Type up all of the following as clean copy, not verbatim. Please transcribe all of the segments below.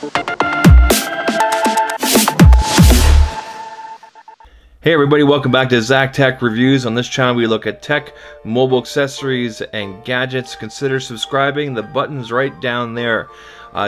Hey everybody, welcome back to Zach Tech Reviews. On this channel we look at tech, mobile accessories, and gadgets. Consider subscribing. The button's right down there.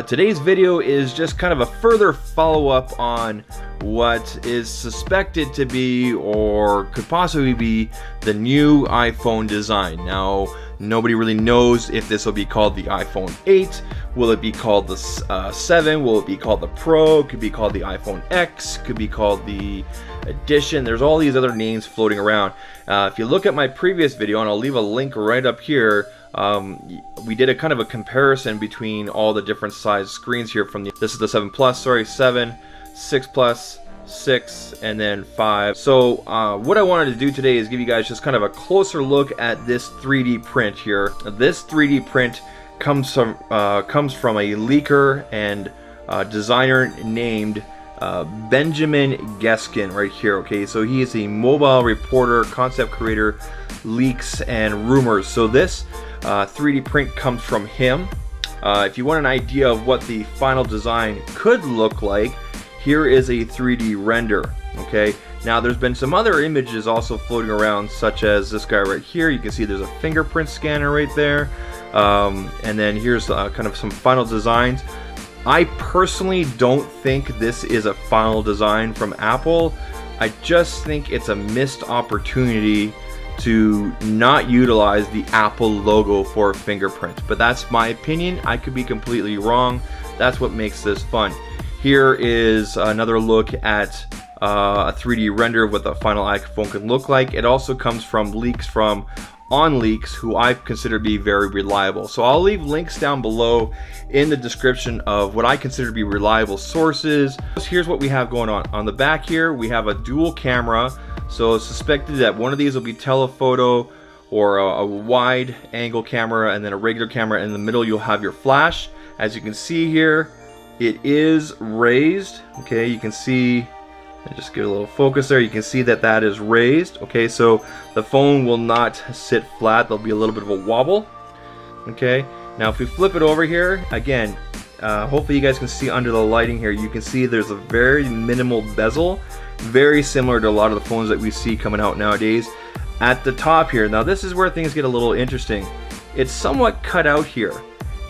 Today's video is just kind of a further follow-up on what is suspected to be or could possibly be the new iPhone design. Now, nobody really knows if this will be called the iPhone 8. Will it be called the 7? Will it be called the Pro? Could be called the iPhone X. Could be called the Edition. There's all these other names floating around. If you look at my previous video, and I'll leave a link right up here, we did a kind of a comparison between all the different size screens here from this is the 7 Plus, sorry, 7, 6 Plus, 6, and then 5. So what I wanted to do today is give you guys just kind of a closer look at this 3D print here. This 3D print comes from a leaker and designer named Benjamin Geskin right here. Okay, so he is a mobile reporter, concept creator, leaks, and rumors. So this 3D print comes from him. If you want an idea of what the final design could look like, here is a 3D render. Okay, now there's been some other images also floating around, such as this guy right here. You can see there's a fingerprint scanner right there, and then here's kind of some final designs. I personally don't think this is a final design from Apple. I just think it's a missed opportunity to not utilize the Apple logo for a fingerprint. But that's my opinion. I could be completely wrong. That's what makes this fun. Here is another look at a 3D render of what the final iPhone can look like. It also comes from leaks from OnLeaks, who I consider to be very reliable. So I'll leave links down below in the description of what I consider to be reliable sources. Here's what we have going on. On the back here, we have a dual camera. So it's suspected that one of these will be telephoto or a wide angle camera, and then a regular camera. In the middle, you'll have your flash. As you can see here, it is raised. Okay, you can see, and just get a little focus there. You can see that that is raised. Okay, so the phone will not sit flat. There'll be a little bit of a wobble. Okay, now if we flip it over here, again, hopefully you guys can see under the lighting here, you can see there's a very minimal bezel, very similar to a lot of the phones that we see coming out nowadays. At the top here, now this is where things get a little interesting. It's somewhat cut out here.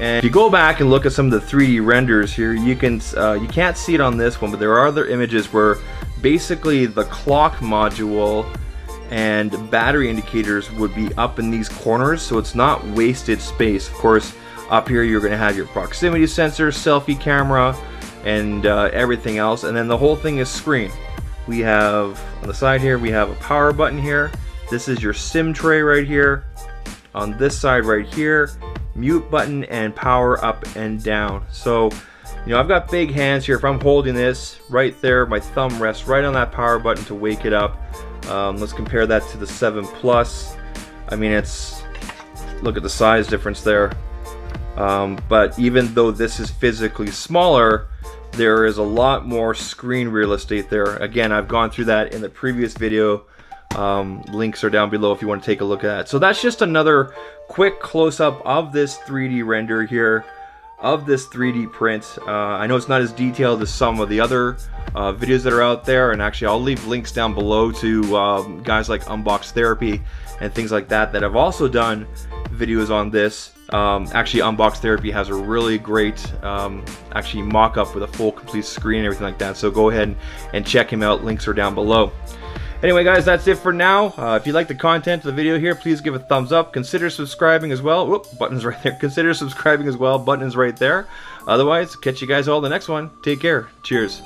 And if you go back and look at some of the 3D renders here, you can't see it on this one, but there are other images where basically the clock module and battery indicators would be up in these corners, so it's not wasted space. Of course, up here you're going to have your proximity sensor, selfie camera, and everything else, and then the whole thing is screen. We have on the side here, we have a power button here. This is your SIM tray right here. On this side right here, mute button and power up and down. So, you know, I've got big hands here. If I'm holding this right there, my thumb rests right on that power button to wake it up. Let's compare that to the 7 Plus. I mean, look at the size difference there. But even though this is physically smaller, there is a lot more screen real estate there. Again, I've gone through that in the previous video. Links are down below if you want to take a look at that. So that's just another quick close-up of this 3D render here, of this 3D print. I know it's not as detailed as some of the other videos that are out there, and actually I'll leave links down below to guys like Unbox Therapy and things like that that have also done videos on this. Actually, Unbox Therapy has a really great actually mock-up with a full complete screen and everything like that, so go ahead and check him out. Links are down below. Anyway guys, that's it for now. If you like the content of the video here, please give a thumbs up. Consider subscribing as well. Whoop, button's right there. Consider subscribing as well. Button is right there. Otherwise, catch you guys all in the next one. Take care. Cheers.